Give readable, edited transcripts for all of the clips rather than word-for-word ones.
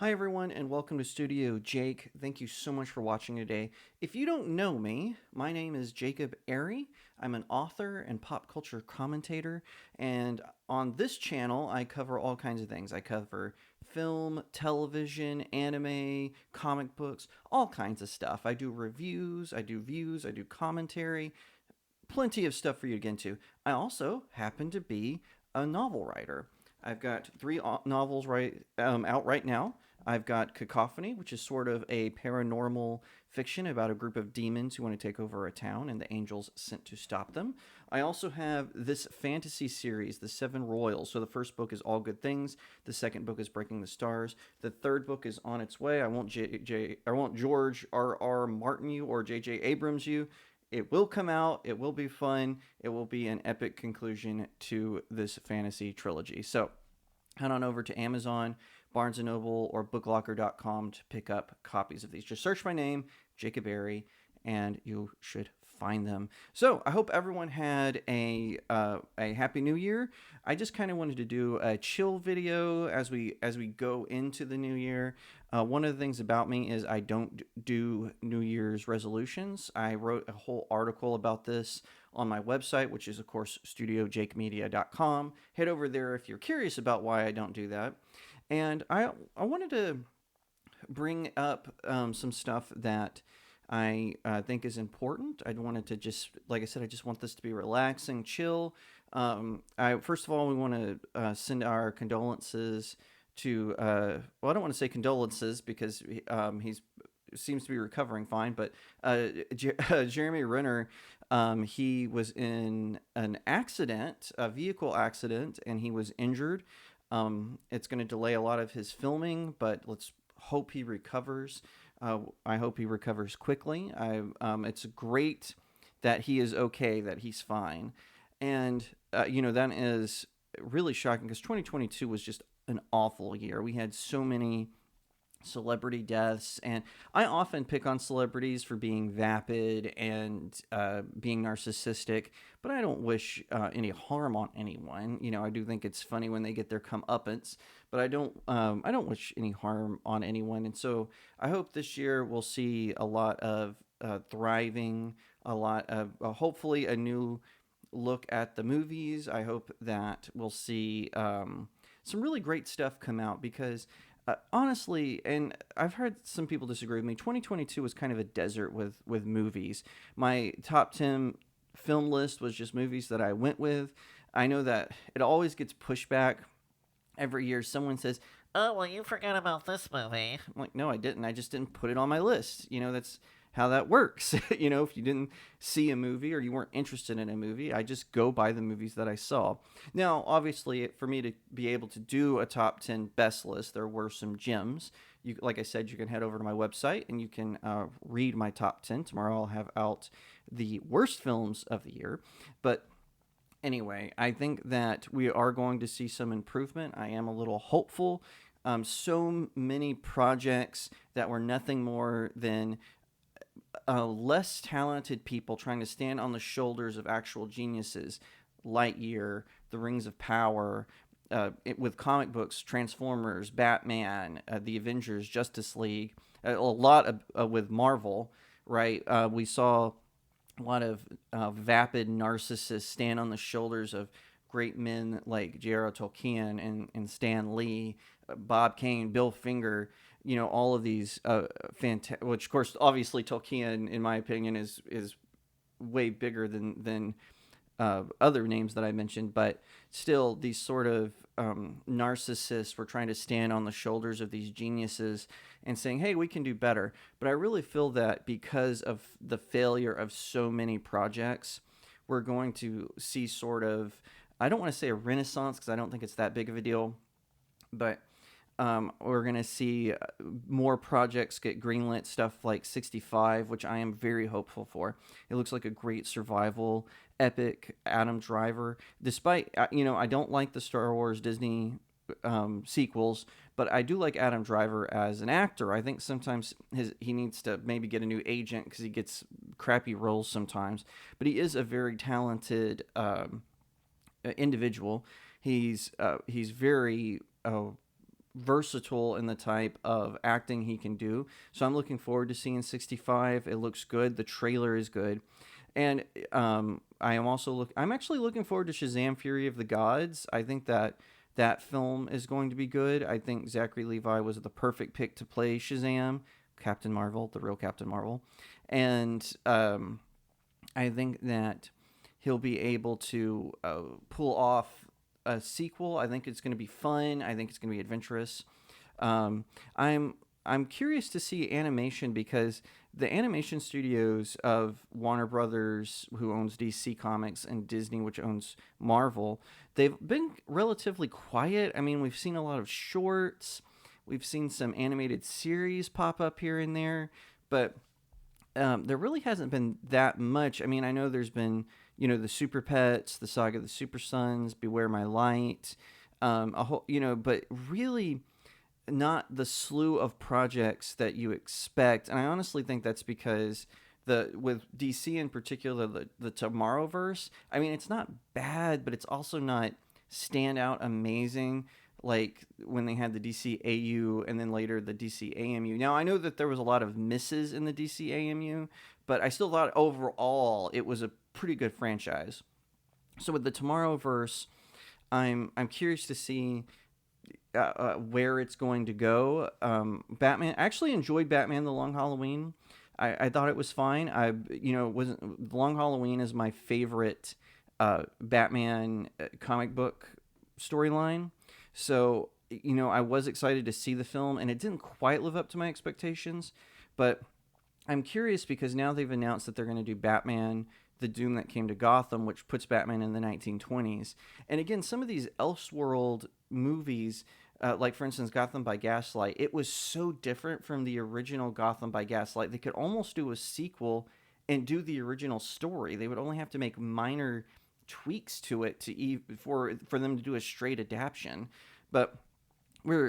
Hi, everyone, and welcome to StudioJake. Thank you so much for watching today. If you don't know me, my name is Jacob Airy. I'm an author and pop culture commentator, and on this channel, I cover all kinds of things. I cover film, television, anime, comic books, all kinds of stuff. I do reviews, I do views, I do commentary, plenty of stuff for you to get into. I also happen to be a novel writer. I've got three novels out right now. I've got Cacophony, which is sort of a paranormal fiction about a group of demons who want to take over a town and the angels sent to stop them. I also have this fantasy series, The Seven Royals. So the first book is All Good Things. The second book is Breaking the Stars. The third book is on its way. I won't George R. Martin you or J. Abrams you. It will come out. It will be fun. It will be an epic conclusion to this fantasy trilogy. So head on over to Amazon, Barnes & Noble, or booklocker.com to pick up copies of these. Just search my name, Jacob Airy, and you should find them. So I hope everyone had a happy new year. I just kind of wanted to do a chill video as we go into the new year. One of the things about me is I don't do New Year's resolutions. I wrote a whole article about this on my website, which is, of course, studiojakemedia.com. Head over there if you're curious about why I don't do that. And I wanted to bring up some stuff that I think is important. I wanted to just, like I said, I just want this to be relaxing, chill. First of all, we want to send our condolences to, well, I don't want to say condolences because he's seems to be recovering fine, but Jeremy Renner, he was in an accident, a vehicle accident, and he was injured. It's going to delay a lot of his filming, but let's hope he recovers. I hope he recovers quickly. It's great that he is okay, that he's fine. And, that is really shocking because 2022 was just an awful year. We had so many celebrity deaths, and I often pick on celebrities for being vapid and being narcissistic, but I don't wish any harm on anyone. I do think it's funny when they get their comeuppance, but I don't wish any harm on anyone. And so I hope this year we'll see a lot of thriving, a lot of hopefully a new look at the movies. I hope that we'll see some really great stuff come out because honestly, and I've heard some people disagree with me, 2022 was kind of a desert with movies. My top 10 film list was just movies that I went with. I know that it always gets pushed back every year. Someone says, "Oh, well, you forgot about this movie." I'm like, no, I didn't. I just didn't put it on my list. That's how that works. If you didn't see a movie or you weren't interested in a movie, I just go by the movies that I saw. Now, obviously, for me to be able to do a top 10 best list, there were some gems. Like I said, you can head over to my website and you can read my top 10. Tomorrow I'll have out the worst films of the year. But anyway, I think that we are going to see some improvement. I am a little hopeful. So many projects that were nothing more than less talented people trying to stand on the shoulders of actual geniuses. Lightyear, The Rings of Power, with comic books, Transformers, Batman, the Avengers, Justice League, a lot with Marvel, right? We saw a lot of vapid narcissists stand on the shoulders of great men like J.R.R. Tolkien and Stan Lee, Bob Kane, Bill Finger, all of these which of course obviously Tolkien in my opinion is way bigger than other names that I mentioned, but still these sort of narcissists were trying to stand on the shoulders of these geniuses and saying, hey, we can do better. But I really feel that because of the failure of so many projects, we're going to see sort of, I don't want to say a renaissance because I don't think it's that big of a deal, but we're going to see more projects get greenlit, stuff like 65, which I am very hopeful for. It looks like a great survival epic. Adam Driver, despite, I don't like the Star Wars Disney sequels, but I do like Adam Driver as an actor. I think sometimes he needs to maybe get a new agent because he gets crappy roles sometimes, but he is a very talented individual. He's very versatile in the type of acting he can do. So I'm looking forward to seeing 65. It looks good. The trailer is good. And I'm actually looking forward to Shazam Fury of the Gods. I think that film is going to be good. I think Zachary Levi was the perfect pick to play Shazam, Captain Marvel, the real Captain Marvel. And I think that he'll be able to pull off a sequel. I think it's going to be fun. I think it's going to be adventurous. Um, I'm I'm curious to see animation because the animation studios of Warner Brothers, who owns DC Comics, and Disney, which owns Marvel, they've been relatively quiet. I mean, we've seen a lot of shorts, we've seen some animated series pop up here and there, but there really hasn't been that much. I mean, I know there's been, the Super Pets, the Saga of the Super Sons, Beware My Light, a whole, but really not the slew of projects that you expect. And I honestly think that's because with DC in particular, the Tomorrowverse, I mean, it's not bad, but it's also not standout amazing like when they had the DC AU and then later the DC AMU. Now, I know that there was a lot of misses in the DC AMU, but I still thought overall it was a pretty good franchise. So with the Tomorrowverse, I'm curious to see where it's going to go. Batman, I actually enjoyed Batman: The Long Halloween. I thought it was fine. Wasn't Long Halloween is my favorite Batman comic book storyline. So I was excited to see the film, and it didn't quite live up to my expectations. But I'm curious because now they've announced that they're going to do Batman: The Doom That Came to Gotham, which puts Batman in the 1920s. And again, some of these Elseworld movies, like for instance Gotham by Gaslight, it was so different from the original Gotham by Gaslight. They could almost do a sequel and do the original story. They would only have to make minor tweaks to it for them to do a straight adaptation. But we'll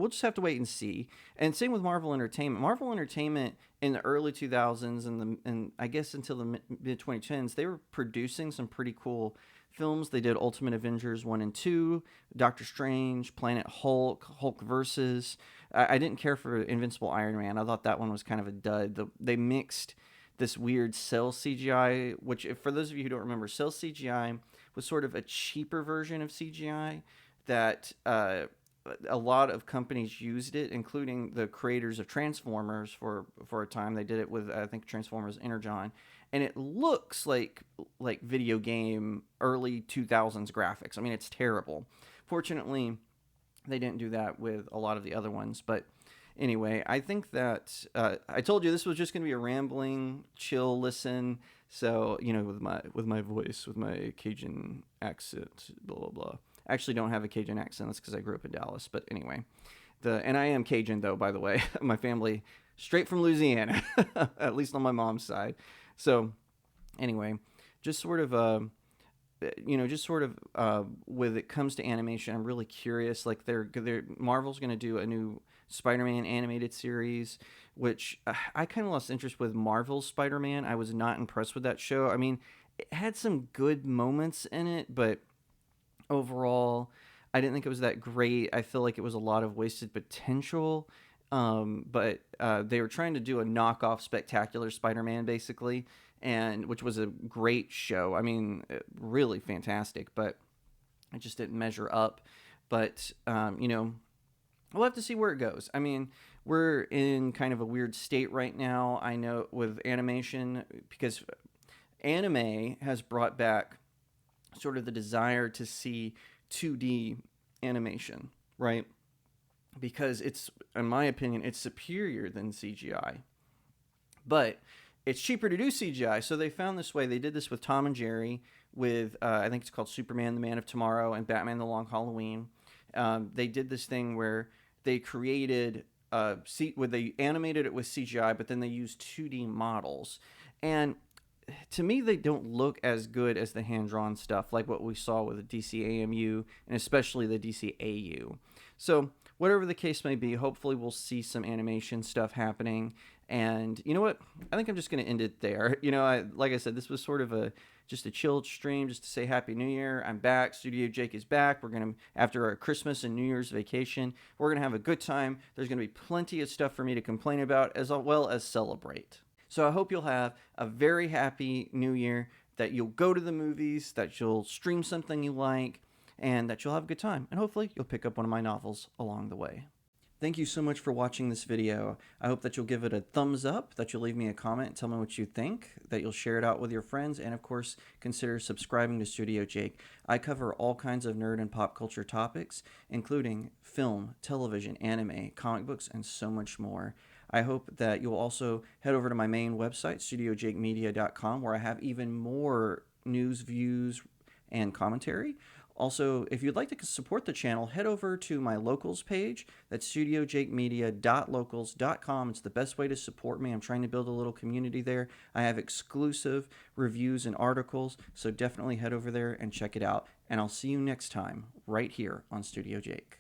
just have to wait and see. And same with Marvel Entertainment. Marvel Entertainment in the early 2000s and I guess until the mid 2010s, they were producing some pretty cool films. They did Ultimate Avengers 1 and 2, Doctor Strange, Planet Hulk, Hulk versus. I didn't care for Invincible Iron Man. I thought that one was kind of a dud. They mixed this weird cell CGI, which, for those of you who don't remember, cell CGI was sort of a cheaper version of CGI that a lot of companies used it, including the creators of Transformers for a time. They did it with, I think, Transformers Energon, and it looks like video game early 2000s graphics. I mean, it's terrible. Fortunately, they didn't do that with a lot of the other ones, but anyway, I think that I told you this was just going to be a rambling, chill listen. So with my voice, with my Cajun accent, blah blah blah. I actually don't have a Cajun accent. That's because I grew up in Dallas. But anyway, and I am Cajun though, by the way. My family straight from Louisiana, at least on my mom's side. So anyway, just sort of when it comes to animation, I'm really curious. Like Marvel's going to do a new Spider-Man animated series, which I kind of lost interest with Marvel's Spider-Man. I was not impressed with that show. I mean, it had some good moments in it, but overall, I didn't think it was that great. I feel like it was a lot of wasted potential. But they were trying to do a knockoff Spectacular Spider-Man, basically, and which was a great show. I mean, really fantastic, but it just didn't measure up. But we'll have to see where it goes. I mean, we're in kind of a weird state right now, I know, with animation, because anime has brought back sort of the desire to see 2D animation, right? Because it's, in my opinion, it's superior than CGI. But it's cheaper to do CGI, so they found this way. They did this with Tom and Jerry, with, I think it's called Superman, the Man of Tomorrow, and Batman, the Long Halloween. They did this thing where they created, where they animated it with CGI, but then they used 2D models. And to me, they don't look as good as the hand-drawn stuff, like what we saw with the DC AMU, and especially the DC AU. So whatever the case may be, hopefully we'll see some animation stuff happening. And you know what? I think I'm just going to end it there. Like I said, this was sort of just a chilled stream just to say Happy New Year. I'm back. StudioJake is back. We're going to, after our Christmas and New Year's vacation, we're going to have a good time. There's going to be plenty of stuff for me to complain about as well as celebrate. So I hope you'll have a very happy New Year, that you'll go to the movies, that you'll stream something you like, and that you'll have a good time. And hopefully you'll pick up one of my novels along the way. Thank you so much for watching this video. I hope that you'll give it a thumbs up, that you'll leave me a comment and tell me what you think, that you'll share it out with your friends, and of course, consider subscribing to StudioJake. I cover all kinds of nerd and pop culture topics, including film, television, anime, comic books, and so much more. I hope that you'll also head over to my main website, StudioJakeMedia.com, where I have even more news, views, and commentary. Also, if you'd like to support the channel, head over to my locals page. That's studiojakemedia.locals.com. It's the best way to support me. I'm trying to build a little community there. I have exclusive reviews and articles, so definitely head over there and check it out. And I'll see you next time, right here on Studio Jake.